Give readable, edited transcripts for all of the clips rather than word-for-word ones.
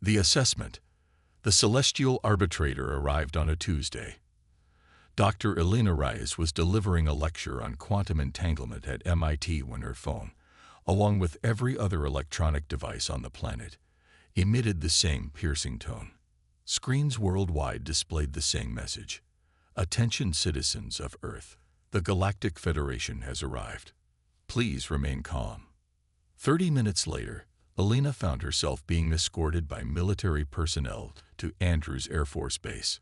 The assessment. The celestial arbitrator arrived on a Tuesday. Dr. Elena Reyes was delivering a lecture on quantum entanglement at MIT when her phone, along with every other electronic device on the planet, emitted the same piercing tone. Screens worldwide displayed the same message. Attention, citizens of Earth. The Galactic Federation has arrived. Please remain calm. 30 minutes later, Elena found herself being escorted by military personnel to Andrews Air Force Base.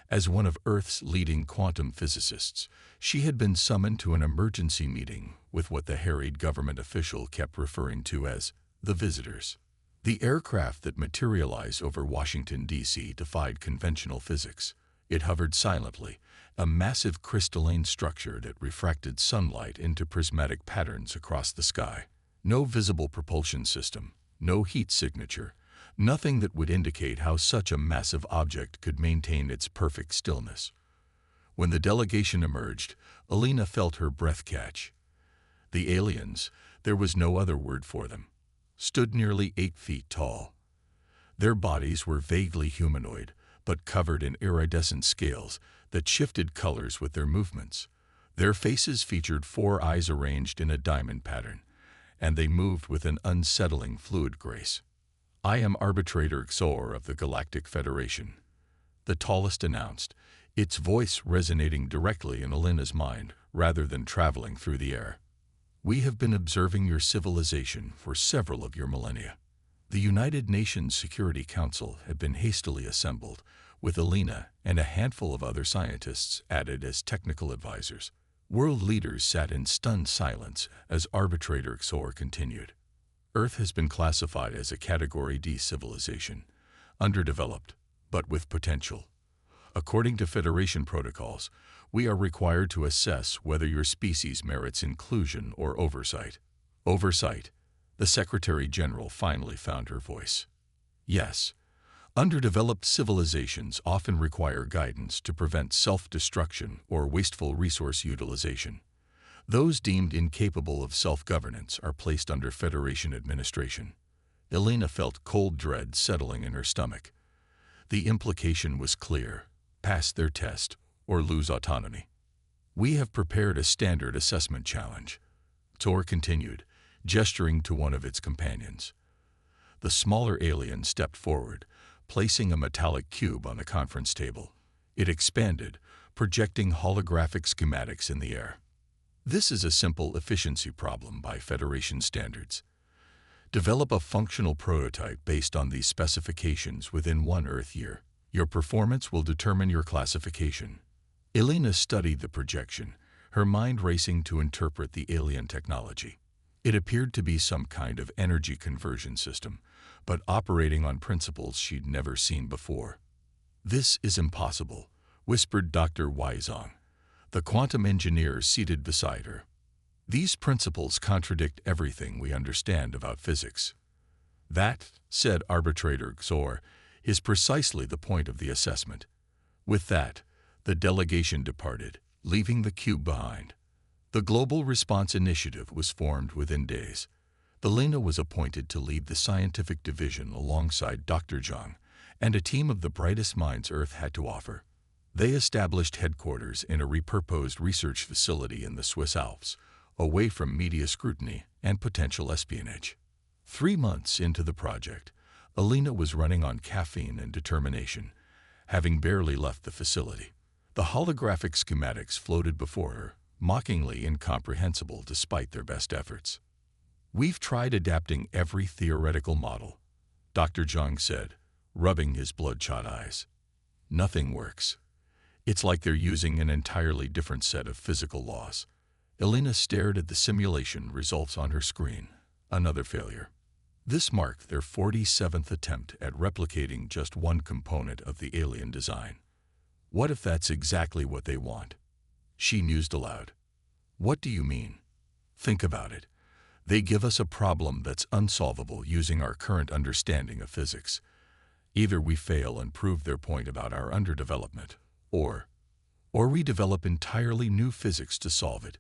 As one of Earth's leading quantum physicists, she had been summoned to an emergency meeting with what the harried government official kept referring to as the visitors. The aircraft that materialized over Washington, D.C. defied conventional physics. It hovered silently, a massive crystalline structure that refracted sunlight into prismatic patterns across the sky. No visible propulsion system, no heat signature, nothing that would indicate how such a massive object could maintain its perfect stillness. When the delegation emerged, Elena felt her breath catch. The aliens, there was no other word for them, stood nearly 8 feet tall. Their bodies were vaguely humanoid, but covered in iridescent scales that shifted colors with their movements. Their faces featured 4 eyes arranged in a diamond pattern, and they moved with an unsettling fluid grace. "I am Arbitrator Xor of the Galactic Federation," the tallest announced, its voice resonating directly in Elena's mind rather than traveling through the air. "We have been observing your civilization for several of your millennia." The United Nations Security Council had been hastily assembled, with Elena and a handful of other scientists added as technical advisors. World leaders sat in stunned silence as Arbitrator Xor continued. "Earth has been classified as a Category D civilization, underdeveloped, but with potential. According to Federation protocols, we are required to assess whether your species merits inclusion or oversight." Oversight. The Secretary General finally found her voice. "Yes. Underdeveloped civilizations often require guidance to prevent self-destruction or wasteful resource utilization. Those deemed incapable of self-governance are placed under Federation administration." Elena felt cold dread settling in her stomach. The implication was clear: pass their test or lose autonomy. "We have prepared a standard assessment challenge," Tor continued, gesturing to one of its companions. The smaller alien stepped forward, placing a metallic cube on the conference table. It expanded, projecting holographic schematics in the air. "This is a simple efficiency problem by Federation standards. Develop a functional prototype based on these specifications within 1 Earth year. Your performance will determine your classification." Elena studied the projection, her mind racing to interpret the alien technology. It appeared to be some kind of energy conversion system, but operating on principles she'd never seen before. "This is impossible," whispered Dr. Weizong, the quantum engineer seated beside her. "These principles contradict everything we understand about physics." "That," said Arbitrator Xor, "is precisely the point of the assessment." With that, the delegation departed, leaving the cube behind. The Global Response Initiative was formed within days. Elena was appointed to lead the scientific division alongside Dr. Zhang and a team of the brightest minds Earth had to offer. They established headquarters in a repurposed research facility in the Swiss Alps, away from media scrutiny and potential espionage. 3 months into the project, Elena was running on caffeine and determination, having barely left the facility. The holographic schematics floated before her, mockingly incomprehensible despite their best efforts. "We've tried adapting every theoretical model," Dr. Zhang said, rubbing his bloodshot eyes. "Nothing works. It's like they're using an entirely different set of physical laws." Elena stared at the simulation results on her screen. Another failure. This marked their 47th attempt at replicating just one component of the alien design. What if that's exactly what they want? She mused aloud. "What do you mean?" "Think about it. They give us a problem that's unsolvable using our current understanding of physics. Either we fail and prove their point about our underdevelopment, or we develop entirely new physics to solve it."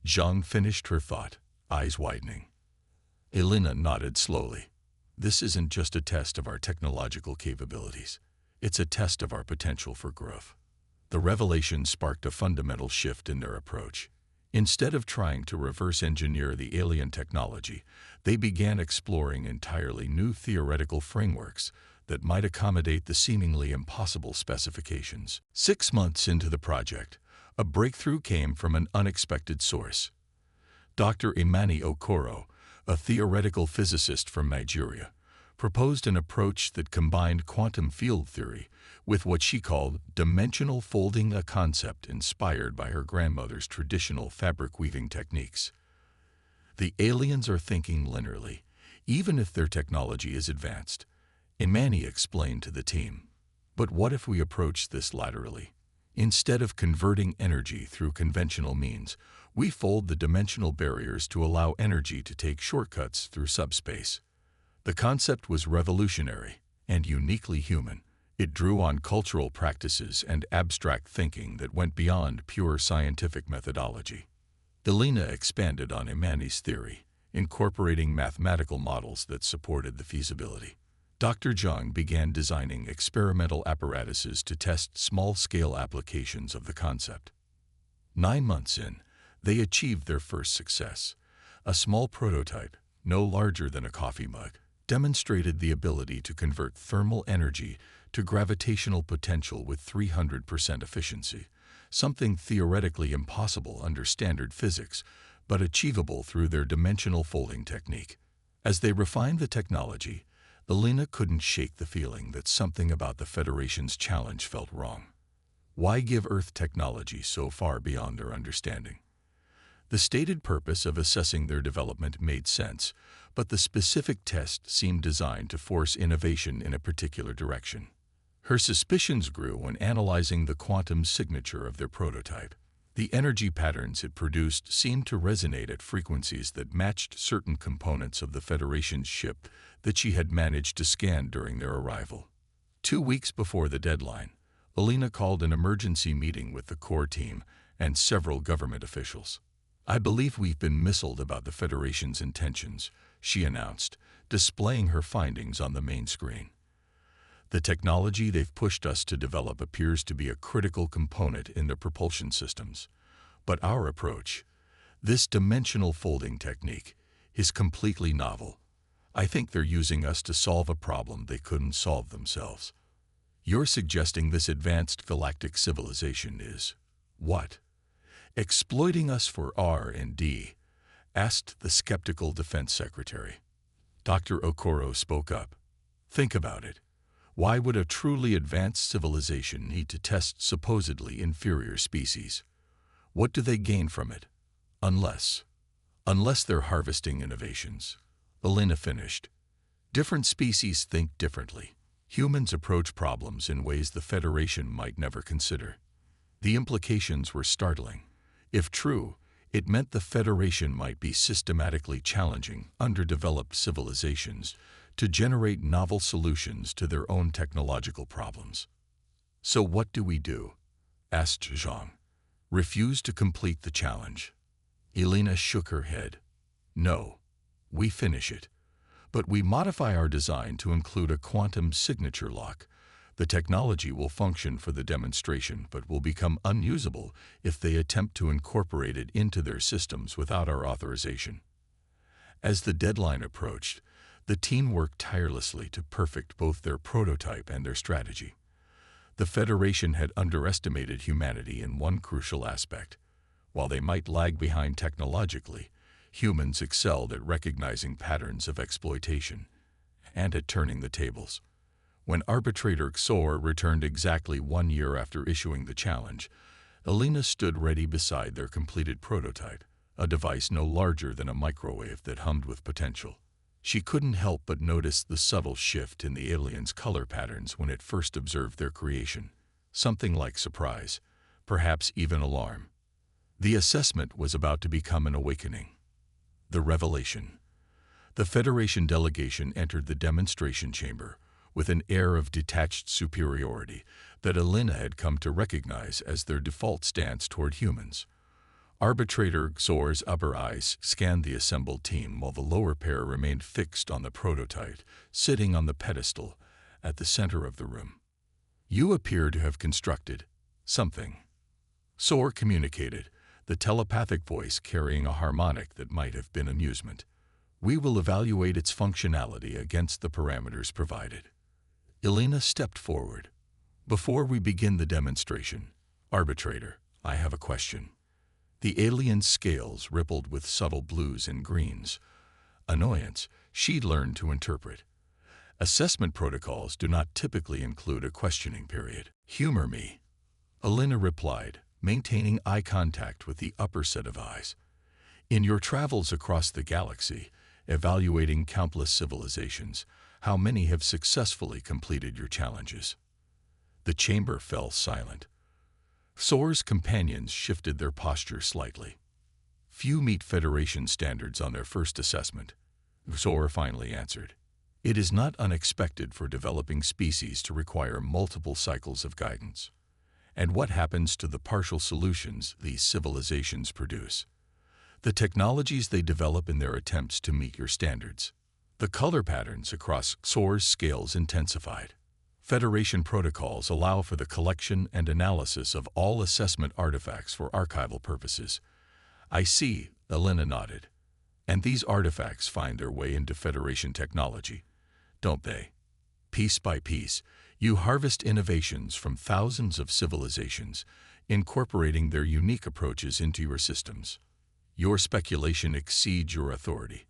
Zhang finished her thought, eyes widening. Elena nodded slowly. This isn't just a test of our technological capabilities. It's a test of our potential for growth. The revelation sparked a fundamental shift in their approach. Instead of trying to reverse engineer the alien technology, they began exploring entirely new theoretical frameworks that might accommodate the seemingly impossible specifications. 6 months into the project, a breakthrough came from an unexpected source. Dr. Imani Okoro, a theoretical physicist from Nigeria, proposed an approach that combined quantum field theory with what she called dimensional folding, a concept inspired by her grandmother's traditional fabric weaving techniques. The aliens are thinking linearly, even if their technology is advanced, Imani explained to the team. But what if we approach this laterally? Instead of converting energy through conventional means, we fold the dimensional barriers to allow energy to take shortcuts through subspace. The concept was revolutionary and uniquely human. It drew on cultural practices and abstract thinking that went beyond pure scientific methodology. Elena expanded on Imani's theory, incorporating mathematical models that supported the feasibility. Dr. Zhang began designing experimental apparatuses to test small-scale applications of the concept. 9 months in, they achieved their first success. A small prototype, no larger than a coffee mug, demonstrated the ability to convert thermal energy to gravitational potential with 300% efficiency, something theoretically impossible under standard physics, but achievable through their dimensional folding technique. As they refined the technology, Elena couldn't shake the feeling that something about the Federation's challenge felt wrong. Why give Earth technology so far beyond their understanding? The stated purpose of assessing their development made sense, but the specific test seemed designed to force innovation in a particular direction. Her suspicions grew when analyzing the quantum signature of their prototype. The energy patterns it produced seemed to resonate at frequencies that matched certain components of the Federation's ship that she had managed to scan during their arrival. 2 weeks before the deadline, Elena called an emergency meeting with the core team and several government officials. "I believe we've been misled about the Federation's intentions," she announced, displaying her findings on the main screen. "The technology they've pushed us to develop appears to be a critical component in their propulsion systems. But our approach, this dimensional folding technique, is completely novel. I think they're using us to solve a problem they couldn't solve themselves." "You're suggesting this advanced galactic civilization is, what? Exploiting us for R&D?" asked the skeptical Defense Secretary. Dr. Okoro spoke up. "Think about it. Why would a truly advanced civilization need to test supposedly inferior species? What do they gain from it? Unless they're harvesting innovations." Elena finished. "Different species think differently. Humans approach problems in ways the Federation might never consider." The implications were startling. If true, it meant the Federation might be systematically challenging underdeveloped civilizations to generate novel solutions to their own technological problems. "So what do we do?" asked Zhang. "Refuse to complete the challenge?" Elena shook her head. "No, we finish it. But we modify our design to include a quantum signature lock. The technology will function for the demonstration, but will become unusable if they attempt to incorporate it into their systems without our authorization." As the deadline approached, the team worked tirelessly to perfect both their prototype and their strategy. The Federation had underestimated humanity in one crucial aspect. While they might lag behind technologically, humans excelled at recognizing patterns of exploitation and at turning the tables. When arbitrator Xor returned exactly 1 year after issuing the challenge, Elena stood ready beside their completed prototype, a device no larger than a microwave that hummed with potential. She couldn't help but notice the subtle shift in the aliens' color patterns when it first observed their creation, something like surprise, perhaps even alarm. The assessment was about to become an awakening. The revelation. The Federation delegation entered the demonstration chamber with an air of detached superiority that Elena had come to recognize as their default stance toward humans. Arbitrator Zor's upper eyes scanned the assembled team while the lower pair remained fixed on the prototype, sitting on the pedestal at the center of the room. "You appear to have constructed something," Zor communicated, the telepathic voice carrying a harmonic that might have been amusement. "We will evaluate its functionality against the parameters provided." Elena stepped forward. "Before we begin the demonstration, Arbitrator, I have a question." The alien's scales rippled with subtle blues and greens. Annoyance she'd learned to interpret. Assessment protocols do not typically include a questioning period. "Humor me," Elena replied, maintaining eye contact with the upper set of eyes. "In your travels across the galaxy, evaluating countless civilizations, how many have successfully completed your challenges?" The chamber fell silent. Zor's companions shifted their posture slightly. "Few meet Federation standards on their first assessment," Zor finally answered. "It is not unexpected for developing species to require multiple cycles of guidance. And what happens to the partial solutions these civilizations produce? The technologies they develop in their attempts to meet your standards." The color patterns across Zor's scales intensified. "Federation protocols allow for the collection and analysis of all assessment artifacts for archival purposes." "I see," Elena nodded. "And these artifacts find their way into Federation technology, don't they? Piece by piece, you harvest innovations from thousands of civilizations, incorporating their unique approaches into your systems." "Your speculation exceeds your authority,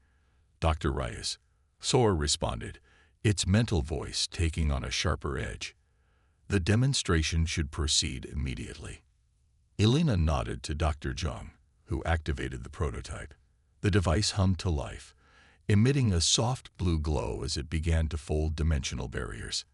Dr. Reyes," Zor responded, its mental voice taking on a sharper edge. "The demonstration should proceed immediately." Elena nodded to Dr. Zhang, who activated the prototype. The device hummed to life, emitting a soft blue glow as it began to fold dimensional barriers.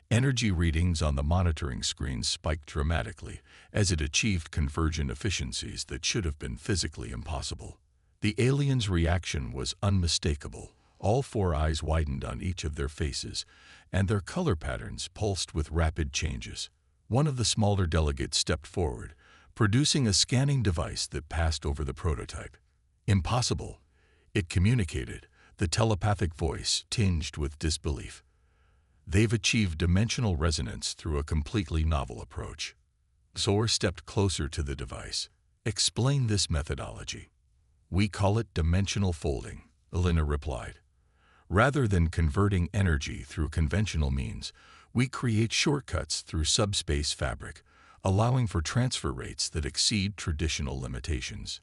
Energy readings on the monitoring screen spiked dramatically as it achieved convergent efficiencies that should have been physically impossible. The alien's reaction was unmistakable. All four eyes widened on each of their faces, and their color patterns pulsed with rapid changes. One of the smaller delegates stepped forward, producing a scanning device that passed over the prototype. "Impossible," it communicated, the telepathic voice tinged with disbelief. "They've achieved dimensional resonance through a completely novel approach." Zor stepped closer to the device. "Explain this methodology." "We call it dimensional folding," Elena replied. "Rather than converting energy through conventional means, we create shortcuts through subspace fabric, allowing for transfer rates that exceed traditional limitations."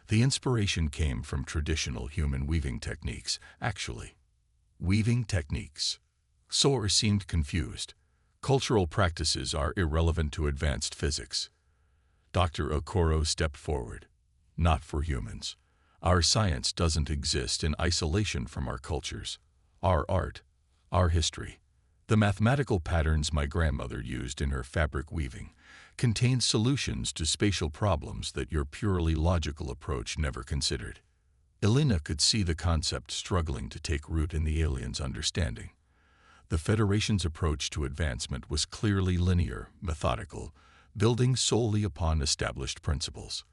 The inspiration came from traditional human weaving techniques, actually. "Weaving techniques?" Zor seemed confused. "Cultural practices are irrelevant to advanced physics." Dr. Okoro stepped forward. "Not for humans. Our science doesn't exist in isolation from our cultures, our art, our history. The mathematical patterns my grandmother used in her fabric weaving contain solutions to spatial problems that your purely logical approach never considered." Elena could see the concept struggling to take root in the alien's understanding. The Federation's approach to advancement was clearly linear, methodical, building solely upon established principles.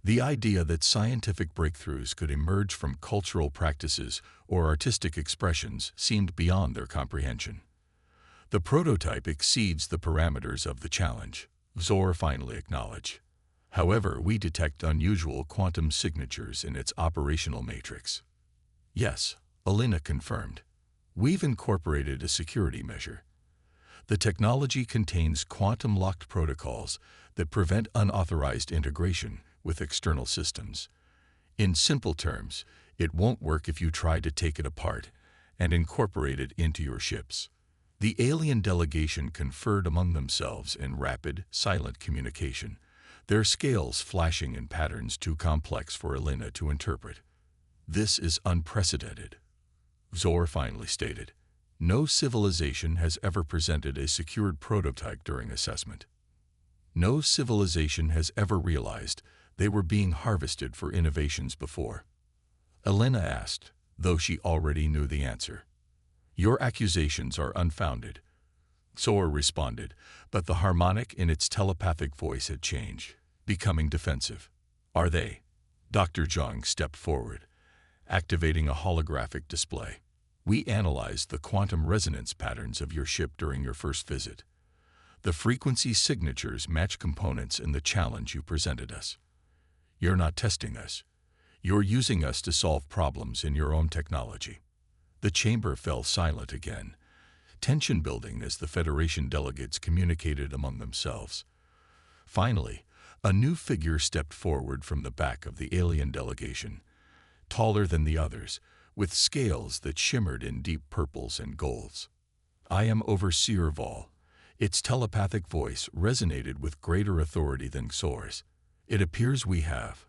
The idea that scientific breakthroughs could emerge from cultural practices or artistic expressions seemed beyond their comprehension. "The prototype exceeds the parameters of the challenge," Zor finally acknowledged. "However, we detect unusual quantum signatures in its operational matrix." "Yes," Elena confirmed. "We've incorporated a security measure. The technology contains quantum-locked protocols that prevent unauthorized integration with external systems. In simple terms, it won't work if you try to take it apart and incorporate it into your ships." The alien delegation conferred among themselves in rapid, silent communication, their scales flashing in patterns too complex for Elena to interpret. "This is unprecedented," Zor finally stated. "No civilization has ever presented a secured prototype during assessment. No civilization has ever realized they were being harvested for innovations before." Elena asked, though she already knew the answer. "Your accusations are unfounded," Zor responded, but the harmonic in its telepathic voice had changed, becoming defensive. Are they? Dr. Zhang stepped forward, activating a holographic display. We analyzed the quantum resonance patterns of your ship during your first visit. The frequency signatures match components in the challenge you presented us. You're not testing us. You're using us to solve problems in your own technology. The chamber fell silent again, tension building as the Federation delegates communicated among themselves. Finally, a new figure stepped forward from the back of the alien delegation, taller than the others, with scales that shimmered in deep purples and golds. I am Overseer Vol. Its telepathic voice resonated with greater authority than Soar's. It appears we have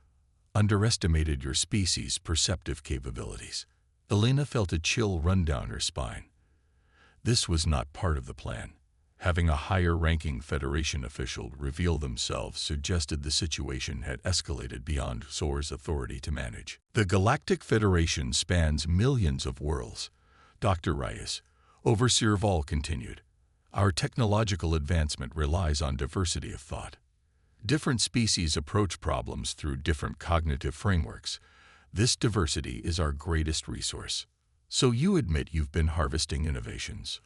underestimated your species' perceptive capabilities. Elena felt a chill run down her spine. This was not part of the plan. Having a higher-ranking Federation official reveal themselves suggested the situation had escalated beyond Soar's authority to manage. The Galactic Federation spans millions of worlds. Dr. Reyes, Overseer Vol continued. Our technological advancement relies on diversity of thought. Different species approach problems through different cognitive frameworks. This diversity is our greatest resource. So you admit you've been harvesting innovations.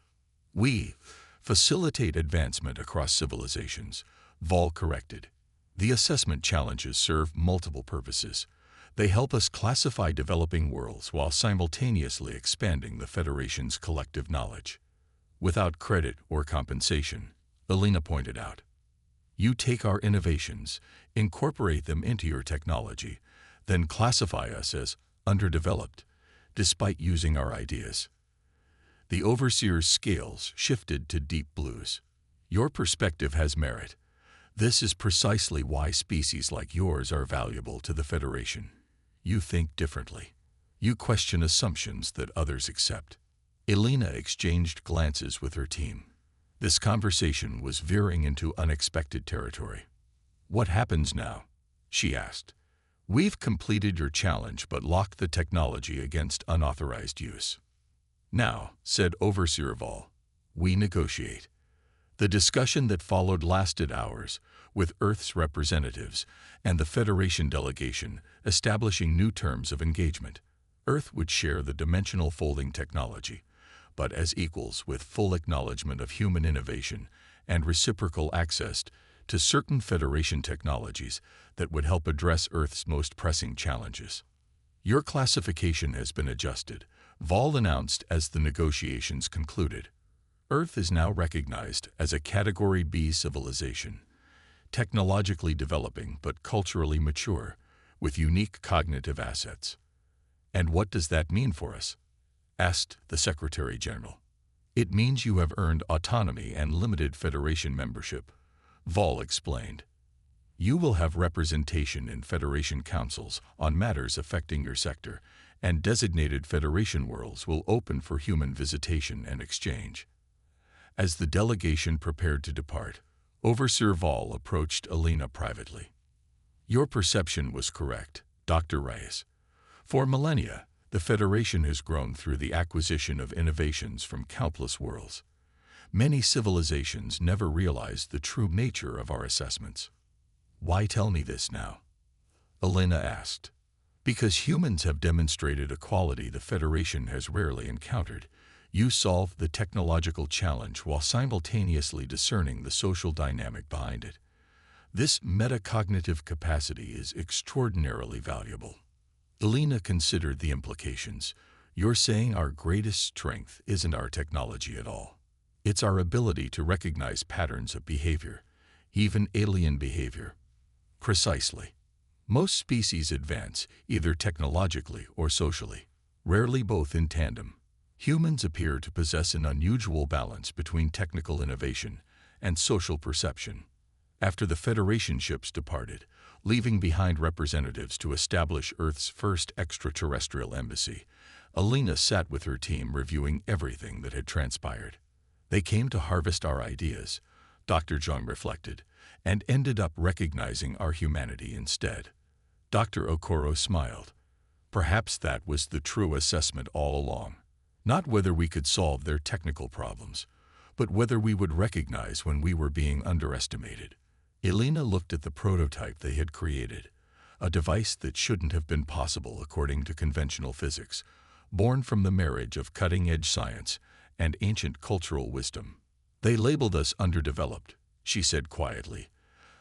We facilitate advancement across civilizations, Vol corrected. The assessment challenges serve multiple purposes. They help us classify developing worlds while simultaneously expanding the Federation's collective knowledge. Without credit or compensation, Elena pointed out. You take our innovations, incorporate them into your technology, then classify us as underdeveloped, despite using our ideas. The Overseer's scales shifted to deep blues. Your perspective has merit. This is precisely why species like yours are valuable to the Federation. You think differently. You question assumptions that others accept. Elena exchanged glances with her team. This conversation was veering into unexpected territory. What happens now? She asked. We've completed your challenge but locked the technology against unauthorized use. Now, said Overseer Vol, we negotiate. The discussion that followed lasted hours, with Earth's representatives and the Federation delegation establishing new terms of engagement. Earth would share the dimensional folding technology, but as equals with full acknowledgement of human innovation and reciprocal access to certain Federation technologies that would help address Earth's most pressing challenges. Your classification has been adjusted, Vol announced as the negotiations concluded. Earth is now recognized as a Category B civilization, technologically developing but culturally mature, with unique cognitive assets. And what does that mean for us? Asked the Secretary General. It means you have earned autonomy and limited Federation membership, Vol explained. You will have representation in Federation councils on matters affecting your sector, and designated Federation worlds will open for human visitation and exchange. As the delegation prepared to depart, Overseer Vol approached Elena privately. Your perception was correct, Dr. Reyes. For millennia, the Federation has grown through the acquisition of innovations from countless worlds. Many civilizations never realized the true nature of our assessments. Why tell me this now? Elena asked. Because humans have demonstrated a quality the Federation has rarely encountered. You solve the technological challenge while simultaneously discerning the social dynamic behind it. This metacognitive capacity is extraordinarily valuable. Elena considered the implications. You're saying our greatest strength isn't our technology at all. It's our ability to recognize patterns of behavior, even alien behavior. Precisely. Most species advance either technologically or socially, rarely both in tandem. Humans appear to possess an unusual balance between technical innovation and social perception. After the Federation ships departed, leaving behind representatives to establish Earth's first extraterrestrial embassy, Elena sat with her team reviewing everything that had transpired. They came to harvest our ideas, Dr. Zhang reflected, and ended up recognizing our humanity instead. Dr. Okoro smiled. Perhaps that was the true assessment all along. Not whether we could solve their technical problems, but whether we would recognize when we were being underestimated. Elena looked at the prototype they had created, a device that shouldn't have been possible according to conventional physics, born from the marriage of cutting-edge science and ancient cultural wisdom. They labeled us underdeveloped, she said quietly,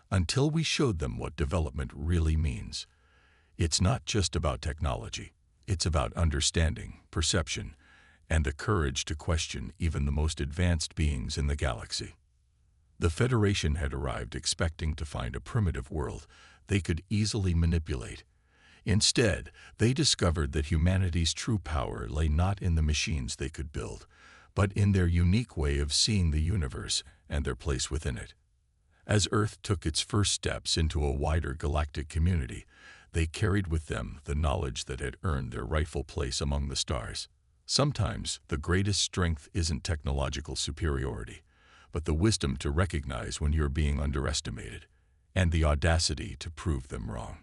until we showed them what development really means. It's not just about technology. It's about understanding, perception, and the courage to question even the most advanced beings in the galaxy. The Federation had arrived expecting to find a primitive world they could easily manipulate. Instead, they discovered that humanity's true power lay not in the machines they could build, but in their unique way of seeing the universe and their place within it. As Earth took its first steps into a wider galactic community, they carried with them the knowledge that had earned their rightful place among the stars. Sometimes the greatest strength isn't technological superiority, but the wisdom to recognize when you're being underestimated, and the audacity to prove them wrong.